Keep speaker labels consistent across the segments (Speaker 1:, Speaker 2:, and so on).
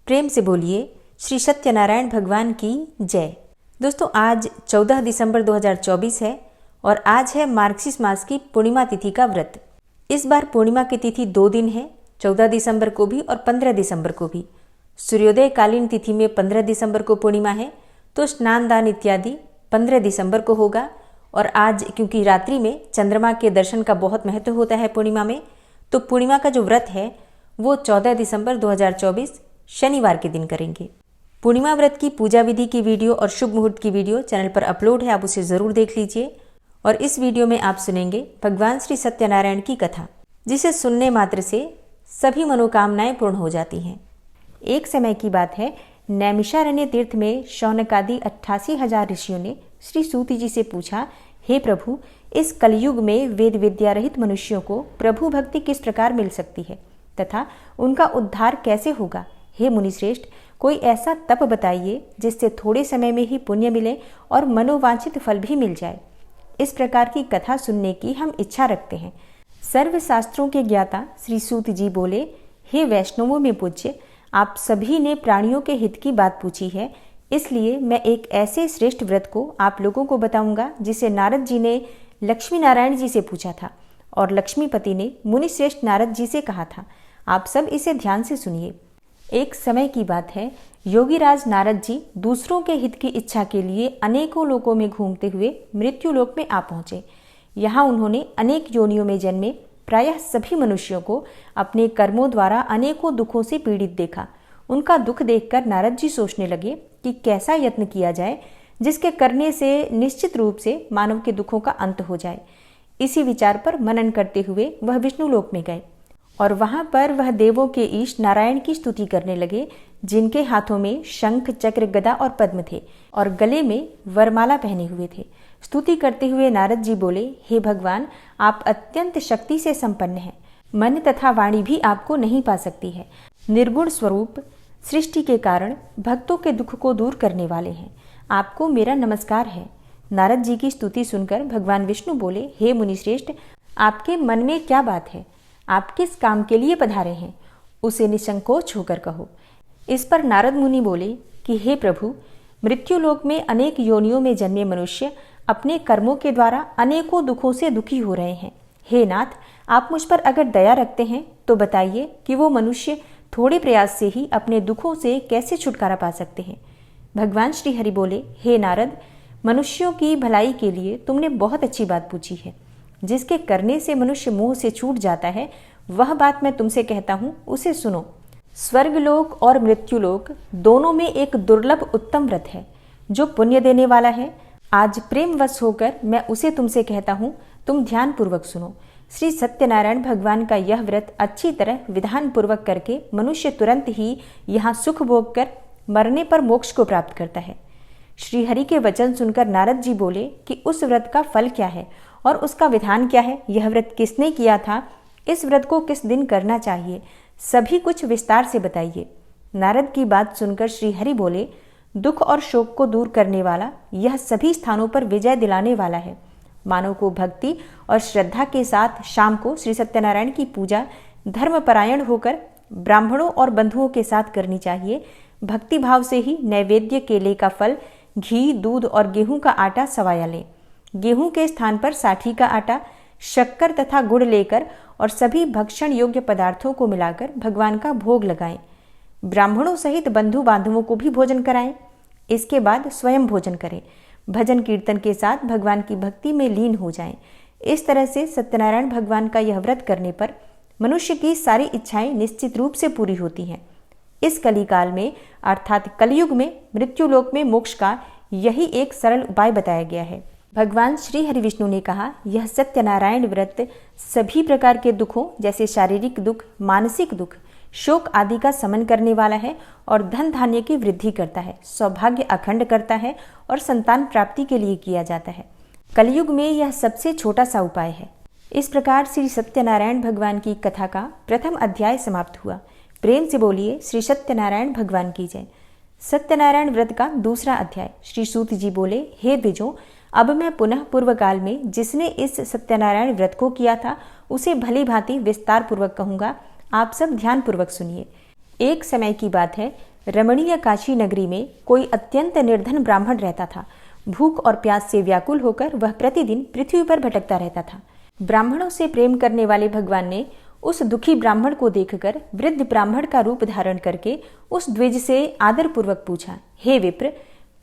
Speaker 1: प्रेम से बोलिए श्री सत्यनारायण भगवान की जय। दोस्तों, आज 14 दिसंबर 2024 है और आज है मार्गशीर्ष मास की पूर्णिमा तिथि का व्रत। इस बार पूर्णिमा की तिथि 2 दिन है, 14 दिसंबर को भी और 15 दिसंबर को भी। सूर्योदय कालीन तिथि में 15 दिसंबर को पूर्णिमा है, तो स्नान दान इत्यादि 15 दिसंबर को होगा। और आज क्योंकि रात्रि में चंद्रमा के दर्शन का बहुत महत्व होता है पूर्णिमा में, तो पूर्णिमा का जो व्रत है वो 14 दिसंबर 2024 शनिवार के दिन करेंगे। पूर्णिमा व्रत की पूजा विधि की वीडियो और शुभ मुहूर्त की वीडियो चैनल पर अपलोड है, आप उसे ज़रूर देख लीजिए। और इस वीडियो में आप सुनेंगे भगवान श्री सत्यनारायण की कथा, जिसे सुनने मात्र से सभी मनोकामनाएं पूर्ण हो जाती हैं। एक समय की बात है, नैमिषारण्य तीर्थ में शौनकादि 88,000 ऋषियों ने श्री सूत जी से पूछा, हे प्रभु, इस कलयुग में वेद विद्या रहित मनुष्यों को प्रभु भक्ति किस प्रकार मिल सकती है तथा उनका उद्धार कैसे होगा। हे मुनिश्रेष्ठ, कोई ऐसा तप बताइए जिससे थोड़े समय में ही पुण्य मिले और मनोवांछित फल भी मिल जाए। इस प्रकार की कथा सुनने की हम इच्छा रखते हैं। सर्व शास्त्रों के ज्ञाता श्री सूत जी बोले, हे वैष्णवों में पूज्य, आप सभी ने प्राणियों के हित की बात पूछी है, इसलिए मैं एक ऐसे श्रेष्ठ व्रत को आप लोगों को बताऊंगा जिसे नारद जी ने लक्ष्मी नारायण जी से पूछा था और लक्ष्मीपति ने मुनिश्रेष्ठ नारद जी से कहा था। आप सब इसे ध्यान से सुनिए। एक समय की बात है, योगीराज नारद जी दूसरों के हित की इच्छा के लिए अनेकों लोकों में घूमते हुए मृत्यु लोक में आ पहुंचे। यहाँ उन्होंने अनेक योनियों में जन्मे प्रायः सभी मनुष्यों को अपने कर्मों द्वारा अनेकों दुखों से पीड़ित देखा। उनका दुख देखकर नारद जी सोचने लगे कि कैसा यत्न किया जाए जिसके करने से निश्चित रूप से मानव के दुखों का अंत हो जाए। इसी विचार पर मनन करते हुए वह विष्णु लोक में गए और वहां पर वह देवों के ईश नारायण की स्तुति करने लगे, जिनके हाथों में शंख, चक्र, गदा और पद्म थे और गले में वरमाला पहने हुए थे। स्तुति करते हुए नारद जी बोले, हे भगवान, आप अत्यंत शक्ति से संपन्न हैं। मन तथा वाणी भी आपको नहीं पा सकती है। निर्गुण स्वरूप, सृष्टि के कारण भक्तों के दुख को दूर करने वाले हैं। आपको मेरा नमस्कार है। नारद जी की स्तुति सुनकर भगवान विष्णु बोले, हे मुनिश्रेष्ठ, आपके मन में क्या बात है? आप किस काम के लिए पधारे हैं? उसे निसंकोच होकर कहो। इस पर नारद मुनि बोले कि हे प्रभु, मृत्युलोक में अनेक योनियों में जन्मे मनुष्य अपने कर्मों के द्वारा अनेकों दुखों से दुखी हो रहे हैं। हे नाथ, आप मुझ पर अगर दया रखते हैं तो बताइए कि वो मनुष्य थोड़े प्रयास से ही अपने दुखों से कैसे छुटकारा पा सकते हैं। भगवान श्री हरि बोले, हे नारद, मनुष्यों की भलाई के लिए तुमने बहुत अच्छी बात पूछी है। जिसके करने से मनुष्य मोह से छूट जाता है, वह बात मैं तुमसे कहता हूँ, उसे सुनो। स्वर्गलोक और मृत्युलोक दोनों में एक दुर्लभ उत्तम व्रत है जो पुण्य देने वाला है। आज प्रेमवश होकर मैं उसे तुमसे कहता हूँ, तुम ध्यान पूर्वक सुनो। श्री सत्यनारायण भगवान का यह व्रत अच्छी तरह विधान पूर्वक करके मनुष्य तुरंत ही यहाँ सुख भोग कर मरने पर मोक्ष को प्राप्त करता है। श्री हरि के वचन सुनकर नारद जी बोले कि उस व्रत का फल क्या है और उसका विधान क्या है, यह व्रत किसने किया था, इस व्रत को किस दिन करना चाहिए, सभी कुछ विस्तार से बताइए। नारद की बात सुनकर श्री हरि बोले, दुख और शोक को दूर करने वाला, यह सभी स्थानों पर विजय दिलाने वाला है। मानव को भक्ति और श्रद्धा के साथ शाम को श्री सत्यनारायण की पूजा धर्मपरायण होकर ब्राह्मणों और बंधुओं के साथ करनी चाहिए। भक्ति भाव से ही नैवेद्य, केले का फल, घी, दूध और गेहूं का आटा सवाया लें। गेहूं के स्थान पर साठी का आटा, शक्कर तथा गुड़ लेकर और सभी भक्षण योग्य पदार्थों को मिलाकर भगवान का भोग लगाएं। ब्राह्मणों सहित बंधु बांधवों को भी भोजन कराएं। इसके बाद स्वयं भोजन करें। भजन कीर्तन के साथ भगवान की भक्ति में लीन हो जाएं। इस तरह से सत्यनारायण भगवान का यह व्रत करने पर मनुष्य की सारी इच्छाएं निश्चित रूप से पूरी होती हैं। इस कलिकाल में अर्थात कलयुग में मृत्युलोक में मोक्ष का यही एक सरल उपाय बताया गया है। भगवान श्री हरि विष्णु ने कहा, यह सत्यनारायण व्रत सभी प्रकार के दुखों जैसे शारीरिक दुख, मानसिक दुख, शोक आदि का समन करने वाला है और धन धान्य की वृद्धि करता है, सौभाग्य अखंड करता है और संतान प्राप्ति के लिए किया जाता है। कलयुग में यह सबसे छोटा सा उपाय है। इस प्रकार श्री सत्यनारायण भगवान की कथा का प्रथम अध्याय समाप्त हुआ। प्रेम से बोलिए श्री सत्यनारायण भगवान की जय। सत्यनारायण व्रत का दूसरा अध्याय। श्री सूत जी बोले, हे द्विजों, अब मैं पुनः पूर्व काल में जिसने इस सत्यनारायण व्रत को किया था उसे भली भांति विस्तार पूर्वक कहूंगा। आप सब ध्यान पूर्वक सुनिए। एक समय की बात है, रमणीय काशी नगरी में कोई अत्यंत निर्धन ब्राह्मण रहता था। भूख और प्यास से व्याकुल होकर वह प्रतिदिन पृथ्वी पर भटकता रहता था। ब्राह्मणों से प्रेम करने वाले भगवान ने उस दुखी ब्राह्मण को देखकर वृद्ध ब्राह्मण का रूप धारण करके उस द्विज से आदरपूर्वक पूछा, हे विप्र,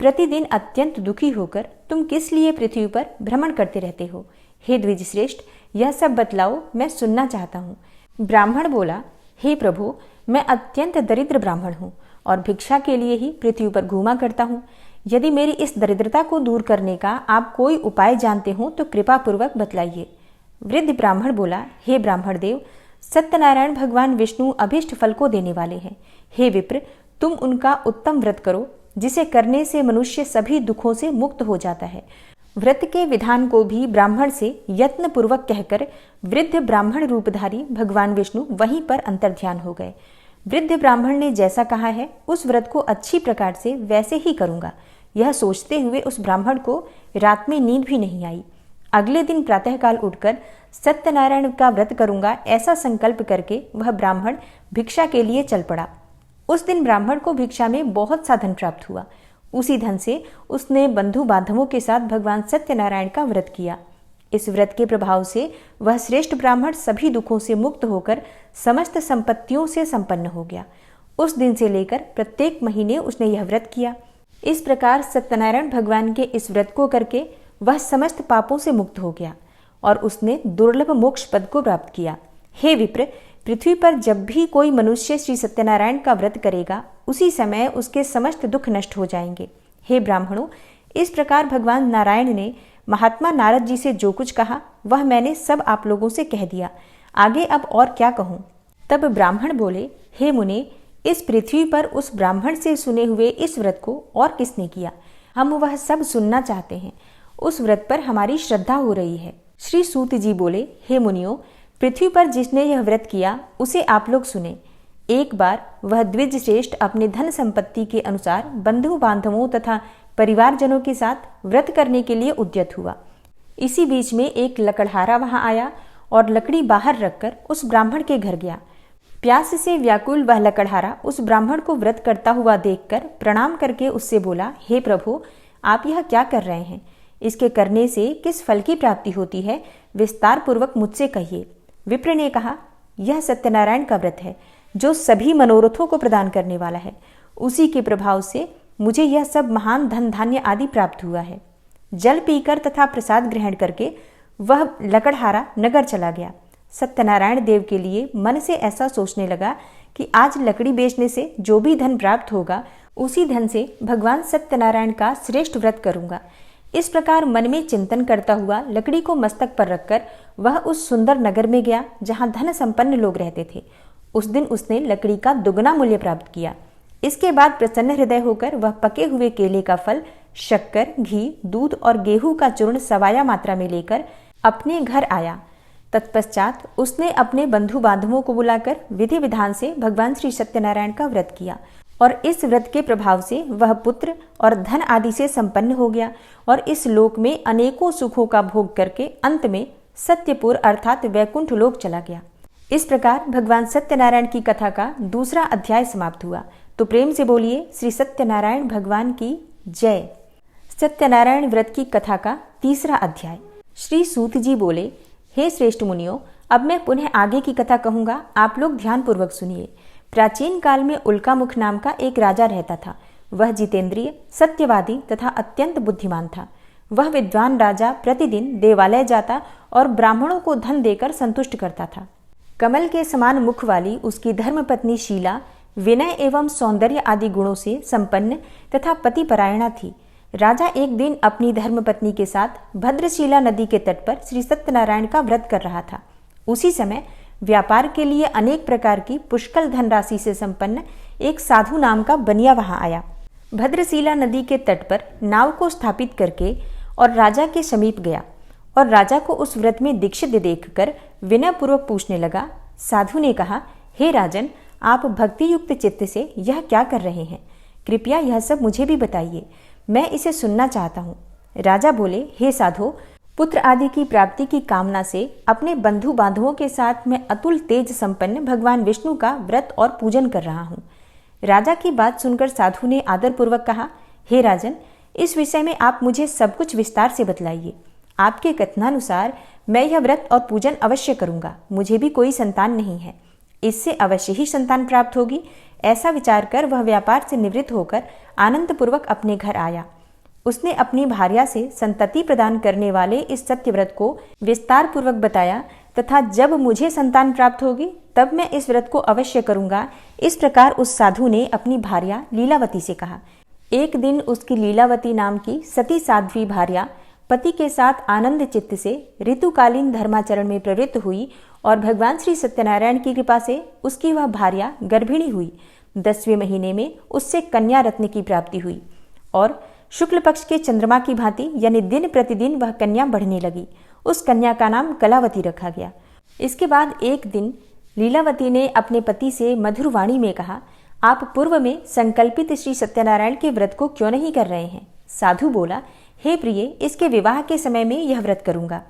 Speaker 1: प्रतिदिन अत्यंत दुखी होकर तुम किस लिए पृथ्वी पर भ्रमण करते रहते हो? हे द्विज श्रेष्ठ, यह सब बतलाओ, मैं सुनना चाहता हूँ। ब्राह्मण बोला, हे प्रभु, मैं अत्यंत दरिद्र ब्राह्मण हूँ और भिक्षा के लिए ही पृथ्वी पर घूमा करता हूँ। यदि मेरी इस दरिद्रता को दूर करने का आप कोई उपाय जानते हो तो कृपा पूर्वक बतलाइए। वृद्ध ब्राह्मण बोला, हे ब्राह्मण देव, सत्यनारायण भगवान विष्णु अभीष्ट फल को देने वाले हैं। हे विप्र, तुम उनका उत्तम व्रत करो, जिसे करने से मनुष्य सभी दुखों से मुक्त हो जाता है। व्रत के विधान को भी ब्राह्मण से यत्न पूर्वक कहकर वृद्ध ब्राह्मण रूपधारी भगवान विष्णु वहीं पर अंतर्ध्यान हो गए। वृद्ध ब्राह्मण ने जैसा कहा है उस व्रत को अच्छी प्रकार से वैसे ही करूंगा, यह सोचते हुए उस ब्राह्मण को रात में नींद भी नहीं आई। अगले दिन प्रातःकाल उठकर सत्यनारायण का व्रत करूंगा ऐसा संकल्प करके वह ब्राह्मण भिक्षा के लिए चल पड़ा। उस दिन ब्राह्मण को भिक्षा में बहुत सा धन प्राप्त हुआ। उसी धन से उसने बंधु बांधवों के साथ भगवान सत्यनारायण का व्रत किया। इस व्रत के प्रभाव से वह श्रेष्ठ ब्राह्मण सभी दुखों से मुक्त होकर समस्त संपत्तियों से संपन्न हो गया। उस दिन से लेकर प्रत्येक महीने उसने यह व्रत किया। इस प्रकार सत्यनारायण भगवान के इस व्रत को करके वह समस्त पापों से मुक्त हो गया और उसने दुर्लभ मोक्ष पद को प्राप्त किया। हे विप्र, पृथ्वी पर जब भी कोई मनुष्य श्री सत्यनारायण का व्रत करेगा उसी समय उसके समस्त दुख नष्ट हो जाएंगे। हे ब्राह्मणों, इस प्रकार भगवान नारायण ने महात्मा नारद जी से जो कुछ कहा वह मैंने सब आप लोगों से कह दिया। आगे अब और क्या कहूँ? तब ब्राह्मण बोले, हे मुने, इस पृथ्वी पर उस ब्राह्मण से सुने हुए इस व्रत को और किसने किया? हम वह सब सुनना चाहते हैं। उस व्रत पर हमारी श्रद्धा हो रही है। श्री सूत जी बोले, हे मुनियों, पृथ्वी पर जिसने यह व्रत किया उसे आप लोग सुने। एक बार वह द्विज श्रेष्ठ अपने धन संपत्ति के अनुसार बंधु बांधवों तथा परिवारजनों के साथ व्रत करने के लिए उद्यत हुआ। इसी बीच में एक लकड़हारा वहां आया और लकड़ी बाहर रखकर उस ब्राह्मण के घर गया। प्यास से व्याकुल वह लकड़हारा उस ब्राह्मण को व्रत करता हुआ देखकर प्रणाम करके उससे बोला, हे प्रभु, आप यह क्या कर रहे हैं? इसके करने से किस फल की प्राप्ति होती है, विस्तार पूर्वक मुझसे कहिए। विप्र ने कहा, यह सत्यनारायण का व्रत है जो सभी मनोरथों को प्रदान करने वाला है। उसी के प्रभाव से मुझे यह सब महान धन धान्य आदि प्राप्त हुआ है। जल पीकर तथा प्रसाद ग्रहण करके वह लकड़हारा नगर चला गया। सत्यनारायण देव के लिए मन से ऐसा सोचने लगा कि आज लकड़ी बेचने से जो भी धन प्राप्त होगा उसी धन से भगवान सत्यनारायण का श्रेष्ठ व्रत करूंगा। इस प्रकार मन में चिंतन करता हुआ लकड़ी को मस्तक पर रखकर वह उस सुंदर नगर में गया जहां धन संपन्न लोग रहते थे। उस दिन उसने लकड़ी का दुगना मूल्य प्राप्त किया। इसके बाद प्रसन्न हृदय होकर वह पके हुए केले का फल, शक्कर, घी, दूध और गेहूं का चूर्ण सवाया मात्रा में लेकर अपने घर आया। तत्पश्चात उसने अपने बंधु बांधवों को बुलाकर विधि विधान से भगवान श्री सत्यनारायण का व्रत किया और इस व्रत के प्रभाव से वह पुत्र और धन आदि से संपन्न हो गया और इस लोक में अनेकों सुखों का भोग करके अंत में सत्यपुर अर्थात वैकुंठ लोक चला गया। इस प्रकार भगवान सत्यनारायण की कथा का दूसरा अध्याय समाप्त हुआ। तो प्रेम से बोलिए श्री सत्यनारायण भगवान की जय। सत्यनारायण व्रत की कथा का तीसरा अध्याय। श्री सूत जी बोले, हे श्रेष्ठ मुनियों, अब मैं पुनः आगे की कथा कहूंगा, आप लोग ध्यान पूर्वक सुनिए। प्राचीन काल में उल्कामुख नाम का एक राजा रहता था। वह जितेंद्रिय, सत्यवादी तथा अत्यंत बुद्धिमान था। वह विद्वान राजा प्रतिदिन देवालय जाता और ब्राह्मणों को धन देकर संतुष्ट करता था। कमल के समान मुख वाली उसकी धर्मपत्नी शीला विनय एवं सौंदर्य आदि गुणों से संपन्न तथा पतिपरायणा थी। राजा एक दिन अपनी धर्मपत्नी के साथ भद्रशिला नदी के तट पर श्री सत्यनारायण का व्रत कर रहा था। उसी समय व्यापार के लिए अनेक प्रकार की पुष्कल धनराशि से संपन्न एक साधु नाम का बनिया वहां आया। भद्रशिला नदी के तट पर नाव को स्थापित करके और राजा के समीप गया और राजा को उस व्रत में दीक्षित देखकर विनयपूर्वक पूछने लगा। साधु ने कहा, हे राजन, आप भक्ति युक्त चित्त से यह क्या कर रहे हैं? कृपया यह सब मुझे भी बताइए, मैं इसे सुनना चाहता हूँ। राजा बोले, हे साधो, पुत्र आदि की प्राप्ति की कामना से अपने बंधु बांधवों के साथ मैं अतुल तेज संपन्न भगवान विष्णु का व्रत और पूजन कर रहा हूँ। राजा की बात सुनकर साधु ने आदरपूर्वक कहा, हे राजन, इस विषय में आप मुझे सब कुछ विस्तार से बतलाइए। आपके कथनानुसार मैं यह व्रत और पूजन अवश्य करूंगा। मुझे भी कोई संतान नहीं है, इससे अवश्य ही संतान प्राप्त होगी। ऐसा विचार कर वह व्यापार से निवृत्त होकर आनंदपूर्वक अपने घर आया। उसने अपनी भार्या से संतति प्रदान करने वाले इस सत्यव्रत को विस्तार पूर्वक बताया तथा जब मुझे संतान प्राप्त होगी तब मैं इस व्रत को अवश्य करूंगा। इस प्रकार उस साधु ने अपनी भार्या लीलावती से कहा। एक दिन उसकी लीलावती नाम की सती साध्वी भार्या पति के साथ आनंद चित्त से ऋतुकालीन धर्माचरण में प्रवृत्त हुई और भगवान श्री सत्यनारायण की कृपा से उसकी वह भार्या गर्भिणी हुई। 10वें महीने में उससे कन्या रत्न की प्राप्ति हुई और शुक्ल पक्ष के चंद्रमा की भांति यानी दिन प्रतिदिन वह कन्या बढ़ने लगी। उस कन्या का नाम कलावती रखा गया। इसके बाद एक दिन लीलावती ने अपने पति से मधुर वाणी में कहा, आप पूर्व में संकल्पित श्री सत्यनारायण के व्रत को क्यों नहीं कर रहे हैं? साधु बोला, हे प्रिय, इसके विवाह के समय में यह व्रत करूंगा।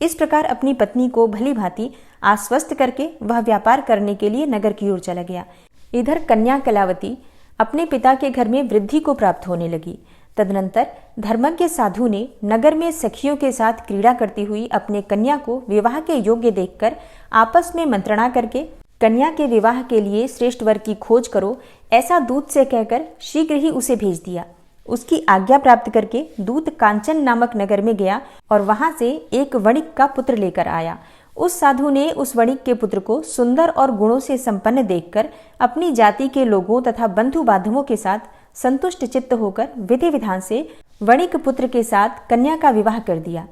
Speaker 1: इस प्रकार अपनी पत्नी को भली भांति आश्वस्त करके वह व्यापार करने के लिए नगर की ओर चला गया। इधर कन्या कलावती अपने पिता के घर में वृद्धि को प्राप्त होने लगी। तदनंतर धर्मज्ञ साधु ने नगर में सखियों के साथ क्रीड़ा करती हुई अपने कन्या को विवाह के योग्य देखकर आपस में मंत्रणा करके कन्या के विवाह के लिए श्रेष्ठ वर की खोज करो, ऐसा दूत से कहकर शीघ्र ही उसे भेज दिया। उसकी आज्ञा प्राप्त करके दूत कांचन नामक नगर में गया और वहां से एक वणिक का पुत्र लेकर आया। उस साधु ने उस वणिक के पुत्र को सुंदर और गुणों से संपन्न देखकर अपनी जाति के लोगों तथा बंधु बांधवों के साथ संतुष्ट चित्त होकर विधि विधान से वणिक पुत्र के साथ कन्या का विवाह कर दिया।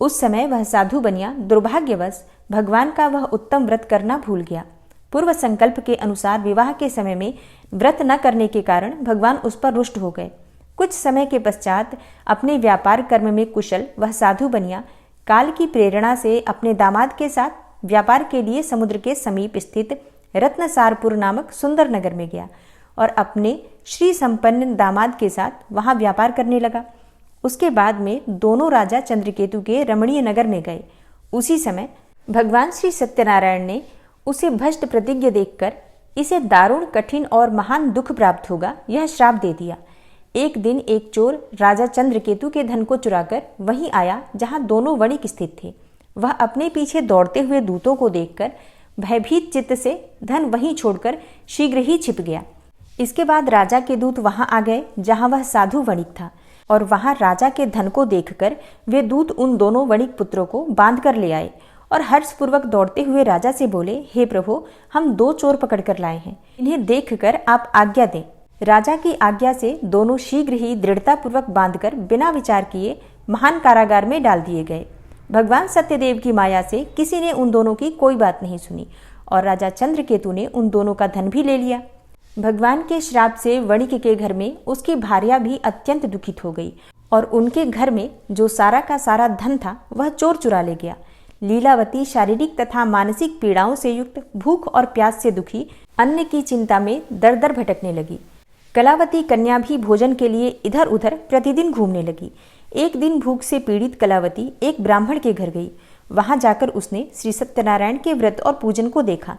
Speaker 1: उस समय वह साधु बनिया दुर्भाग्यवश भगवान का वह उत्तम व्रत करना भूल गया। पूर्व संकल्प के अनुसार विवाह के समय में व्रत न करने के कारण भगवान उस पर रुष्ट हो गए। कुछ समय के पश्चात अपने व्यापार कर्म में कुशल वह साधु बनिया काल की प्रेरणा से अपने दामाद के साथ व्यापार के लिए समुद्र के समीप स्थित रत्नसारपुर नामक सुंदर नगर में गया और अपने श्री संपन्न दामाद के साथ वहां व्यापार करने लगा। उसके बाद में दोनों राजा चंद्रकेतु के रमणीय नगर में गए। उसी समय भगवान श्री सत्यनारायण ने उसे भ्रष्ट प्रतिज्ञ देखकर इसे दारुण कठिन और महान दुख प्राप्त होगा यह श्राप दे दिया। एक दिन एक चोर राजा चंद्रकेतु के धन को चुराकर वहीं आया जहां दोनों वणिक स्थित थे। वह अपने पीछे दौड़ते हुए दूतों को देखकर भयभीत चित्त से धन वहीं छोड़कर शीघ्र ही छिप गया। इसके बाद राजा के दूत वहां आ गए जहां वह साधु वणिक था और वहां राजा के धन को देखकर वे दूत उन दोनों वणिक पुत्रों को बांध कर ले आए और हर्षपूर्वक दौड़ते हुए राजा से बोले, हे प्रभु, हम 2 चोर पकड़ कर लाए हैं, इन्हें देखकर आप आज्ञा दें। राजा की आज्ञा से दोनों शीघ्र ही दृढ़तापूर्वक बांधकर बिना विचार किए महान कारागार में डाल दिए गए। भगवान सत्यदेव की माया से किसी ने उन दोनों की कोई बात नहीं सुनी और राजा चंद्रकेतु ने उन दोनों का धन भी ले लिया। भगवान के श्राप से वणिक के घर में उसकी भार्या भी अत्यंत दुखित हो गई और उनके घर में जो सारा का सारा धन था वह चोर चुरा ले गया। लीलावती शारीरिक तथा मानसिक पीड़ाओं से युक्त भूख और प्यास से दुखी अन्न की चिंता में दर दर भटकने लगी। कलावती कन्या भी भोजन के लिए इधर उधर प्रतिदिन घूमने लगी। एक दिन भूख से पीड़ित कलावती एक ब्राह्मण के घर गई। वहां जाकर उसने श्री सत्यनारायण के व्रत और पूजन को देखा।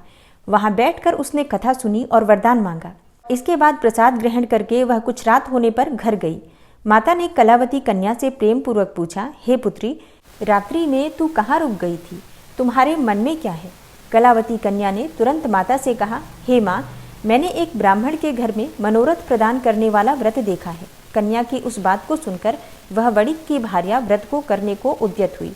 Speaker 1: वहां बैठकर उसने कथा सुनी और वरदान मांगा। इसके बाद प्रसाद ग्रहण करके वह कुछ रात होने पर घर गई। माता ने कलावती कन्या से प्रेम पूर्वक पूछा, हे पुत्री, रात्रि में तू कहाँ रुक गई थी? तुम्हारे मन में क्या है? कलावती कन्या ने तुरंत माता से कहा, हे माँ, मैंने एक ब्राह्मण के घर में मनोरथ प्रदान करने वाला व्रत देखा है। कन्या की उस बात को सुनकर वह वणिक की भार्या व्रत को करने को उद्यत हुई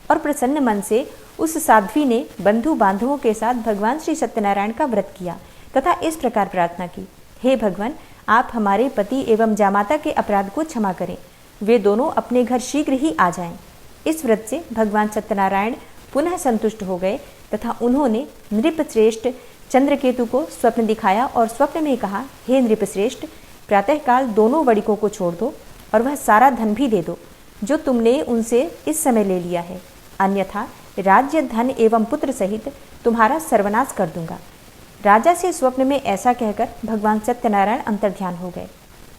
Speaker 1: और प्रसन्न मन से उस साध्वी ने बंधु बांधवों के साथ भगवान श्री सत्यनारायण का व्रत किया तथा इस प्रकार प्रार्थना की, हे भगवान, आप हमारे पति एवं जामाता के अपराध को क्षमा करें। वे दोनों अपने घर शीघ्र ही आ जाएं। इस व्रत से भगवान सत्यनारायण पुनः संतुष्ट हो गए तथा उन्होंने नृपश्रेष्ठ चंद्रकेतु को स्वप्न दिखाया और स्वप्न में कहा, हे नृपश्रेष्ठ, प्रातःकाल दोनों वणिकों को छोड़ दो और वह सारा धन भी दे दो जो तुमने उनसे इस समय ले लिया है, अन्यथा राज्य, धन एवं पुत्र सहित तुम्हारा सर्वनाश कर दूंगा। राजा से स्वप्न में ऐसा कहकर भगवान सत्यनारायण अंतर्ध्यान हो गए।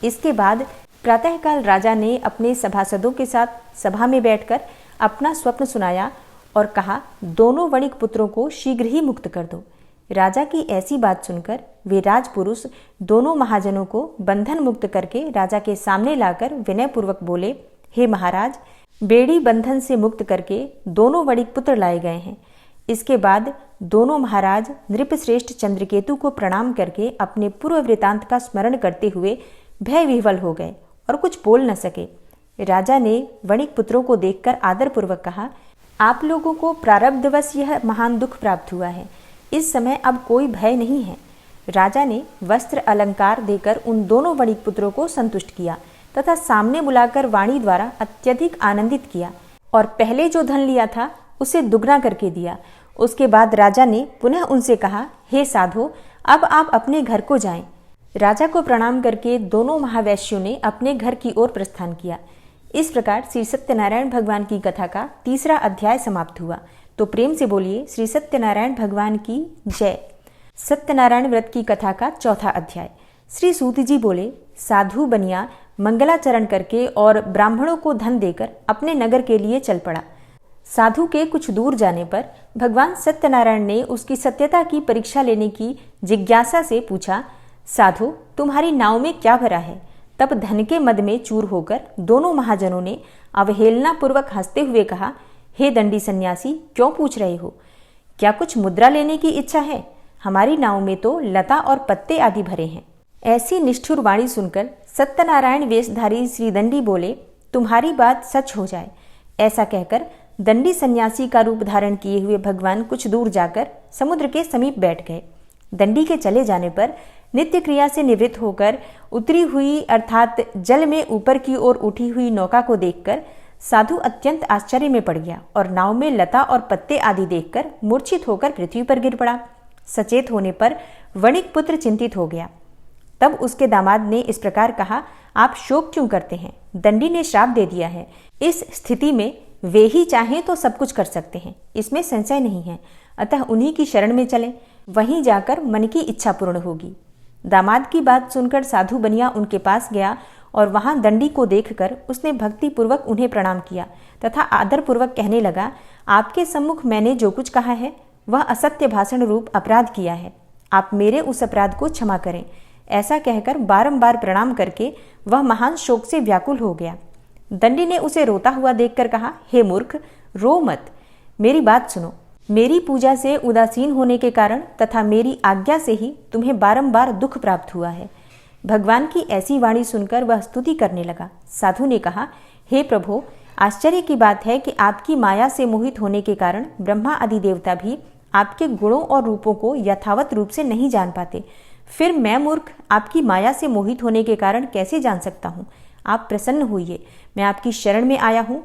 Speaker 1: इसके बाद प्रातःकाल राजा ने अपने सभासदों के साथ सभा में बैठकर अपना स्वप्न सुनाया और कहा, दोनों वणिक पुत्रों को शीघ्र ही मुक्त कर दो। राजा की ऐसी बात सुनकर वे राजपुरुष दोनों महाजनों को बंधन मुक्त करके राजा के सामने लाकर विनयपूर्वक बोले, हे महाराज, बेड़ी बंधन से मुक्त करके दोनों वणिक पुत्र लाए गए हैं। इसके बाद दोनों महाराज नृपश्रेष्ठ चंद्रकेतु को प्रणाम करके अपने पूर्व वृतांत का स्मरण करते हुए भय विह्वल हो गए और कुछ बोल न सके। राजा ने वणिक पुत्रों को देखकर आदरपूर्वक कहा, आप लोगों को प्रारब्धवश यह महान दुख प्राप्त हुआ है। इस समय अब कोई भय नहीं है। राजा ने वस्त्र अलंकार देकर उन दोनों वणिक पुत्रों को संतुष्ट किया तथा सामने बुलाकर वाणी द्वारा अत्यधिक आनंदित किया और पहले जो धन लिया था उसे दुगना करके दिया। उसके बाद राजा ने पुनः उनसे कहा, हे साधो, अब आप अपने घर को जाएं। राजा को प्रणाम करके दोनों महावैश्यों ने अपने घर की ओर प्रस्थान किया। इस प्रकार श्री सत्यनारायण भगवान की कथा का तीसरा अध्याय समाप्त हुआ। तो प्रेम से बोलिए श्री सत्यनारायण भगवान की जय। सत्यनारायण व्रत की कथा का चौथा अध्याय। श्री सूत जी बोले, साधु बनिया मंगलाचरण करके और ब्राह्मणों को धन देकर अपने नगर के लिए चल पड़ा। साधु के कुछ दूर जाने पर भगवान सत्यनारायण ने उसकी सत्यता की परीक्षा लेने की जिज्ञासा से पूछा, साधु, तुम्हारी नाव में क्या भरा है? तब धन के मद में चूर होकर दोनों महाजनों ने अवहेलना पूर्वक हंसते हुए कहा, हे दंडी सन्यासी, क्यों पूछ रहे हो? क्या कुछ मुद्रा लेने की इच्छा है? हमारी नाव में तो लता और पत्ते आदि भरे हैं। ऐसी निष्ठुर वाणी सुनकर सत्यनारायण वेशधारी श्री दंडी बोले, तुम्हारी बात सच हो जाए। ऐसा कहकर दंडी सन्यासी का रूप धारण किए हुए भगवान कुछ दूर जाकर समुद्र के समीप बैठ गए। दंडी के चले जाने पर नित्य क्रिया से निवृत्त होकर उतरी हुई अर्थात जल में ऊपर की ओर उठी हुई नौका को देखकर साधु अत्यंत आश्चर्य में पड़ गया और नाव में लता और पत्ते आदि देखकर मूर्छित होकर पृथ्वी पर गिर पड़ा। सचेत होने पर वणिक पुत्र चिंतित हो गया। तब उसके दामाद ने इस प्रकार कहा, आप शोक क्यों करते हैं? दंडी ने श्राप दे दिया है। इस स्थिति में वे ही चाहें तो सब कुछ कर सकते हैं, इसमें संशय नहीं है। अतः उन्हीं की शरण में चलें, वहीं जाकर मन की इच्छा पूर्ण होगी। दामाद की बात सुनकर साधु बनिया उनके पास गया और वहां दंडी को देखकर उसने भक्ति पूर्वक उन्हें प्रणाम किया तथा आदर पूर्वक कहने लगा, आपके सम्मुख मैंने जो कुछ कहा है वह असत्य भाषण रूप अपराध किया है। आप मेरे उस अपराध को क्षमा करें। ऐसा कहकर बारंबार प्रणाम करके वह महान शोक से व्याकुल हो गया। दंडी ने उसे रोता हुआ देखकर कहा, हे मूर्ख, रो मत, मेरी बात सुनो। मेरी पूजा से उदासीन होने के कारण तथा मेरी आज्ञा से ही तुम्हें बारंबार दुख प्राप्त हुआ है। भगवान की ऐसी वाणी सुनकर वह स्तुति करने लगा। साधु ने कहा, हे प्रभो, आश्चर्य की बात है कि आपकी माया से मोहित होने के कारण ब्रह्मा आदि देवता भी आपके गुणों और रूपों को यथावत रूप से नहीं जान पाते। फिर मैं मूर्ख आपकी माया से मोहित होने के कारण कैसे जान सकता हूँ? आप प्रसन्न होइए, मैं आपकी शरण में आया हूँ।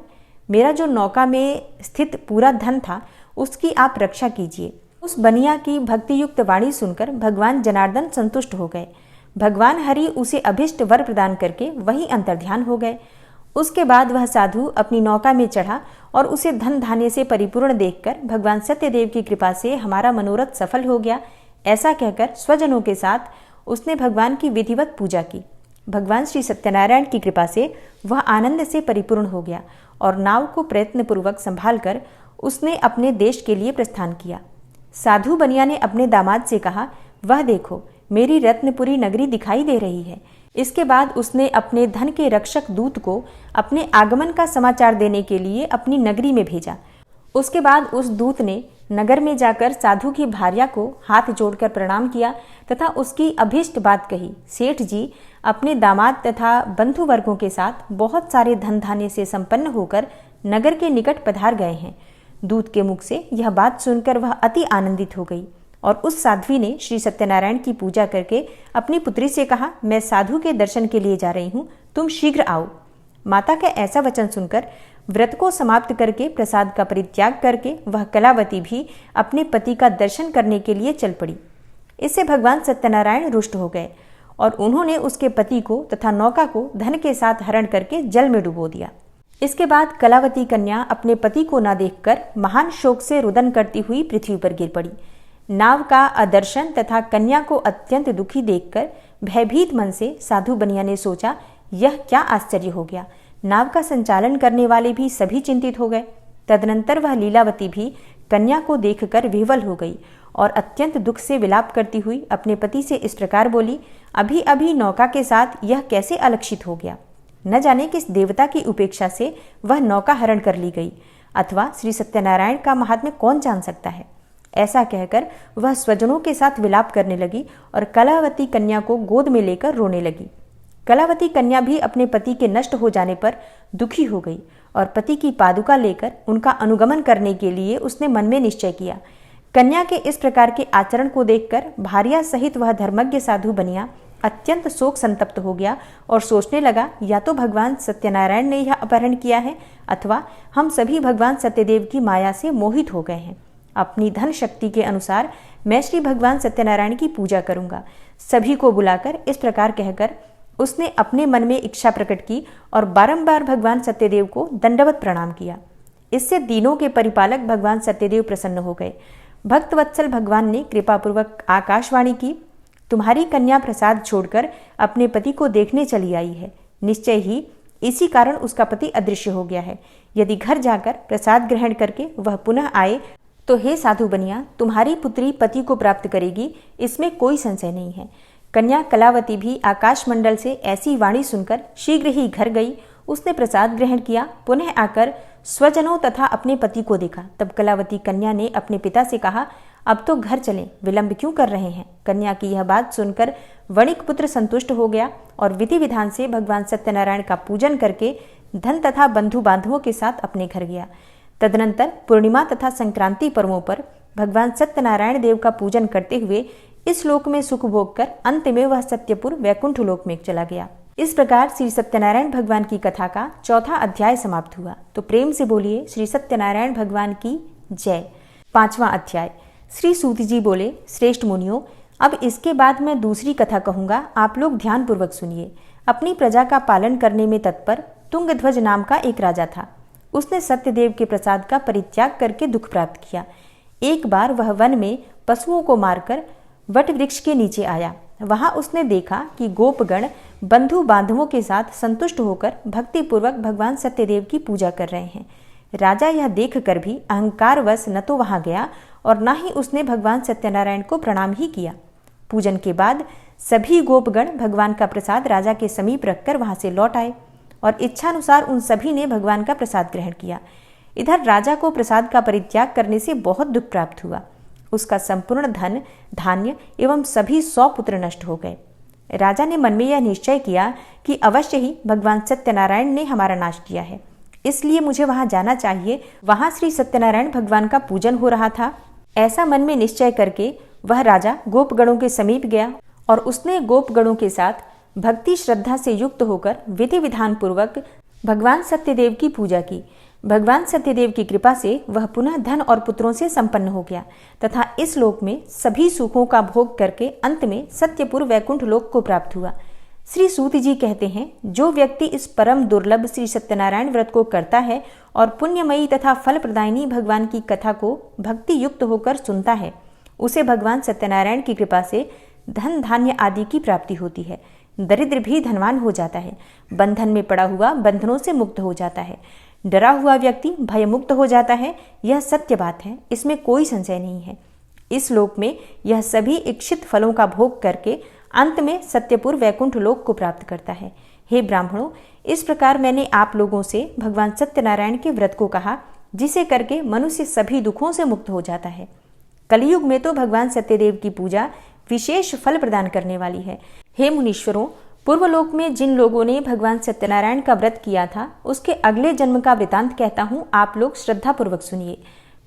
Speaker 1: मेरा जो नौका में स्थित पूरा धन था उसकी आप रक्षा कीजिए। उस बनिया की भक्तियुक्त वाणी सुनकर भगवान जनार्दन संतुष्ट हो गए। भगवान हरि उसे अभिष्ट वर प्रदान करके वहीं अंतर्ध्यान हो गए। उसके बाद वह साधु अपनी नौका में चढ़ा और उसे धन धान्य से परिपूर्ण देखकर भगवान सत्यदेव की कृपा से हमारा मनोरथ सफल हो गया, ऐसा कहकर स्वजनों के साथ उसने भगवान की विधिवत पूजा की। भगवान श्री सत्यनारायण की कृपा से वह आनंद से परिपूर्ण हो गया और नाव को प्रयत्नपूर्वक संभाल कर उसने अपने देश के लिए प्रस्थान किया। साधु बनिया ने अपने दामाद से कहा, वह देखो, मेरी रत्नपुरी नगरी दिखाई दे रही है। इसके बाद उसने अपने धन के रक्षक दूत को अपने आगमन का समाचार देने के लिए अपनी नगरी में भेजा। उसके बाद उस दूत ने नगर में जाकर साधु की भार्या को हाथ जोड़कर प्रणाम किया तथा उसकी अभीष्ट बात कही। सेठ जी अपने दामाद तथा बंधु वर्गों के साथ बहुत सारे धन धान्य से संपन्न होकर नगर के निकट पधार गए हैं। दूत के मुख से यह बात सुनकर वह अति आनंदित हो गई और उस साध्वी ने श्री सत्यनारायण की पूजा करके अपनी पुत्री से कहा, मैं साधु के दर्शन के लिए जा रही हूँ, तुम शीघ्र आओ। माता का ऐसा वचन सुनकर व्रत को समाप्त करके प्रसाद का परित्याग करके वह कलावती भी अपने पति का दर्शन करने के लिए चल पड़ी। इससे भगवान सत्यनारायण रुष्ट हो गए और उन्होंने उसके पति को तथा नौका को धन के साथ हरण करके जल में डुबो दिया। इसके बाद कलावती कन्या अपने पति को न देखकर महान शोक से रुदन करती हुई पृथ्वी पर गिर पड़ी। नाव का अदर्शन तथा कन्या को अत्यंत दुखी देखकर भयभीत मन से साधु बनिया ने सोचा, यह क्या आश्चर्य हो गया। नाव का संचालन करने वाले भी सभी चिंतित हो गए। तदनंतर वह लीलावती भी कन्या को देखकर विह्वल हो गई और अत्यंत दुख से विलाप करती हुई अपने पति से इस प्रकार बोली, अभी अभी नौका के साथ यह कैसे अलक्षित हो गया। न जाने किस देवता की उपेक्षा से वह नौका हरण कर ली गई, अथवा श्री सत्यनारायण का महात्म्य कौन जान सकता है। ऐसा कहकर वह स्वजनों के साथ विलाप करने लगी और कलावती कन्या को गोद में लेकर रोने लगी। कलावती कन्या भी अपने पति के नष्ट हो जाने पर दुखी हो गई और पति की पादुका लेकर उनका अनुगमन करने के लिए उसने मन में निश्चय किया। कन्या के इस प्रकार के आचरण को देखकर भार्या सहित वह धर्मज्ञ साधु बनिया अत्यंत शोक संतप्त हो गया और सोचने लगा, या तो भगवान सत्यनारायण ने यह अपहरण किया है अथवा हम सभी भगवान सत्यदेव की माया से मोहित हो गए हैं। अपनी धन शक्ति के अनुसार मैं श्री भगवान सत्यनारायण की पूजा करूंगा। सभी को बुलाकर इस प्रकार कहकर उसने अपने मन में इच्छा प्रकट की और बारंबार भगवान सत्यदेव को दंडवत प्रणाम किया। इससे दीनों के परिपालक भगवान सत्यदेव प्रसन्न हो गए। भक्तवत्सल भगवान ने कृपापूर्वक आकाशवाणी की, तुम्हारी कन्या प्रसाद छोड़कर अपने पति को देखने चली आई है। निश्चय ही इसी कारण उसका पति अदृश्य हो गया है। यदि घर जाकर प्रसाद ग्रहण करके वह पुनः आए तो हे साधु बनिया, तुम्हारी पुत्री पति को प्राप्त करेगी, इसमें कोई संशय नहीं है। कन्या कलावती भी आकाशमंडल से ऐसी वाणी सुनकर शीघ्र ही घर गई। उसने प्रसाद ग्रहण किया, पुनः आकर स्वजनों तथा अपने पति को देखा। तब कलावती कन्या ने अपने पिता से कहा, अब तो घर चलें, विलंब क्यों कर रहे हैं। कन्या की यह बात सुनकर वणिक पुत्र संतुष्ट हो गया और विधि विधान से भगवान सत्यनारायण का पूजन करके धन तथा बंधु बांधवों के साथ अपने घर गया। तदनंतर पूर्णिमा तथा संक्रांति पर्वों पर भगवान सत्यनारायण देव का पूजन करते हुए इस लोक में सुख भोग कर अंत में वह सत्यपुर वैकुंठ लोक में चला गया। इस प्रकार श्री सत्यनारायण भगवान की कथा का चौथा अध्याय समाप्त हुआ। तो प्रेम से बोलिए श्री सत्यनारायण भगवान की जय। पांचवा अध्याय। श्री सूत जी बोले, श्रेष्ठ मुनियों, अब इसके बाद मैं दूसरी कथा कहूंगा, आप लोग ध्यान पूर्वक सुनिए। अपनी प्रजा का पालन करने में तत्पर तुंगध्वज नाम का एक राजा था। उसने सत्यदेव के प्रसाद का परित्याग करके दुख प्राप्त किया। एक बार वह वन में पशुओं को मारकर वट वृक्ष के नीचे आया। वहां उसने देखा कि गोपगण बंधु बांधवों के साथ संतुष्ट होकर भक्तिपूर्वक भगवान सत्यदेव की पूजा कर रहे हैं। राजा यह देखकर भी अहंकारवश न तो वहां गया और न ही उसने भगवान सत्यनारायण को प्रणाम ही किया। पूजन के बाद सभी गोपगण भगवान का प्रसाद राजा के समीप रखकर वहां से लौट आए और इच्छानुसार उन सभी ने भगवान का प्रसाद ग्रहण किया। इधर राजा को प्रसाद का परित्याग करने से बहुत दुख प्राप्त हुआ। उसका संपूर्ण धन, धान्य एवं सभी 100 पुत्र नष्ट हो गए। राजा ने मन में यह निश्चय किया कि अवश्य ही भगवान सत्यनारायण ने हमारा नाश किया है, इसलिए मुझे वहां जाना चाहिए। वहां श्री सत्यनारायण भगवान का पूजन हो रहा था। ऐसा मन में निश्चय करके वह राजा गोपगणों के समीप गया और उसने गोपगणों के साथ भक्ति श्रद्धा से युक्त होकर विधि विधान पूर्वक भगवान सत्यदेव की पूजा की। भगवान सत्यदेव की कृपा से वह पुनः धन और पुत्रों से संपन्न हो गया तथा इस लोक में सभी सुखों का भोग करके अंत में सत्यपुर वैकुंठ लोक को प्राप्त हुआ। श्री सूत जी कहते हैं, जो व्यक्ति इस परम दुर्लभ श्री सत्यनारायण व्रत को करता है और पुण्यमयी तथा फल प्रदायिनी भगवान की कथा को भक्ति युक्त होकर सुनता है, उसे भगवान सत्यनारायण की कृपा से धन धान्य आदि की प्राप्ति होती है। दरिद्र भी धनवान हो जाता है। बंधन में पड़ा हुआ बंधनों से मुक्त हो जाता है। डरा हुआ व्यक्ति भय मुक्त हो जाता है। यह सत्य बात है, इसमें कोई संशय नहीं है। इस लोक में यह सभी इच्छित फलों का भोग करके अंत में सत्यपुर वैकुंठ लोक को प्राप्त करता है। हे ब्राह्मणों, इस प्रकार मैंने आप लोगों से भगवान सत्यनारायण के व्रत को कहा, जिसे करके मनुष्य सभी दुखों से मुक्त हो जाता है। कलयुग में तो भगवान सत्यदेव की पूजा विशेष फल प्रदान करने वाली है। हे मुनीश्वरों, पूर्वलोक में जिन लोगों ने भगवान सत्यनारायण का व्रत किया था, उसके अगले जन्म का वृतांत कहता हूँ, आप लोग श्रद्धा पूर्वक सुनिए।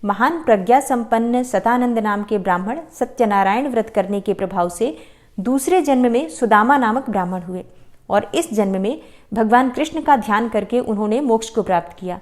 Speaker 1: महान प्रज्ञा संपन्न सतानंद नाम के ब्राह्मण सत्यनारायण व्रत करने के प्रभाव से दूसरे जन्म में सुदामा नामक ब्राह्मण हुए और इस जन्म में भगवान कृष्ण का ध्यान करके उन्होंने मोक्ष को प्राप्त किया।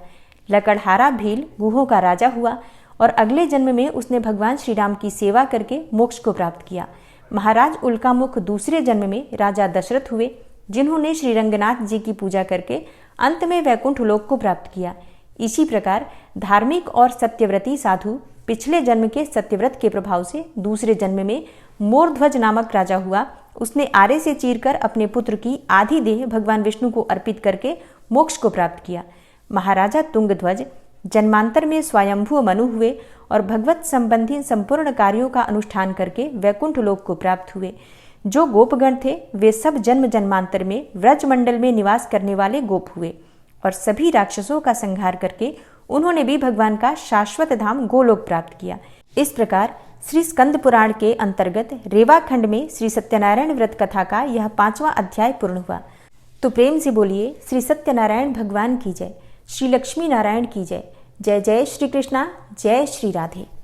Speaker 1: लकड़हारा भील गुहों का राजा हुआ और अगले जन्म में उसने भगवान श्री राम की सेवा करके मोक्ष को प्राप्त किया। महाराज उल्कामुख दूसरे जन्म में राजा दशरथ हुए, जिन्होंने श्री रंगनाथ जी की पूजा करके अंत में वैकुंठ लोक को प्राप्त किया। इसी प्रकार धार्मिक और सत्यव्रती साधु पिछले जन्म के सत्यव्रत के प्रभाव से दूसरे जन्म में मोरध्वज नामक राजा हुआ। उसने आरे से चीरकर अपने पुत्र की आधी देह भगवान विष्णु को अर्पित करके मोक्ष को प्राप्त किया। महाराजा तुंगध्वज जन्मांतर में स्वयंभू मनु हुए और भगवत संबंधी संपूर्ण कार्यों का अनुष्ठान करके वैकुंठ लोक को प्राप्त हुए। जो गोपगण थे वे सब जन्म जन्मांतर में व्रजमंडल में निवास करने वाले गोप हुए और सभी राक्षसों का संहार करके उन्होंने भी भगवान का शाश्वत धाम गोलोक प्राप्त किया। इस प्रकार श्री स्कंद पुराण के अंतर्गत रेवा खंड में श्री सत्यनारायण व्रत कथा का यह 5वां अध्याय पूर्ण हुआ। तो प्रेम से बोलिए श्री सत्यनारायण भगवान की जय, श्री लक्ष्मी नारायण की जय। जय जय श्री कृष्णा, जय श्री राधे।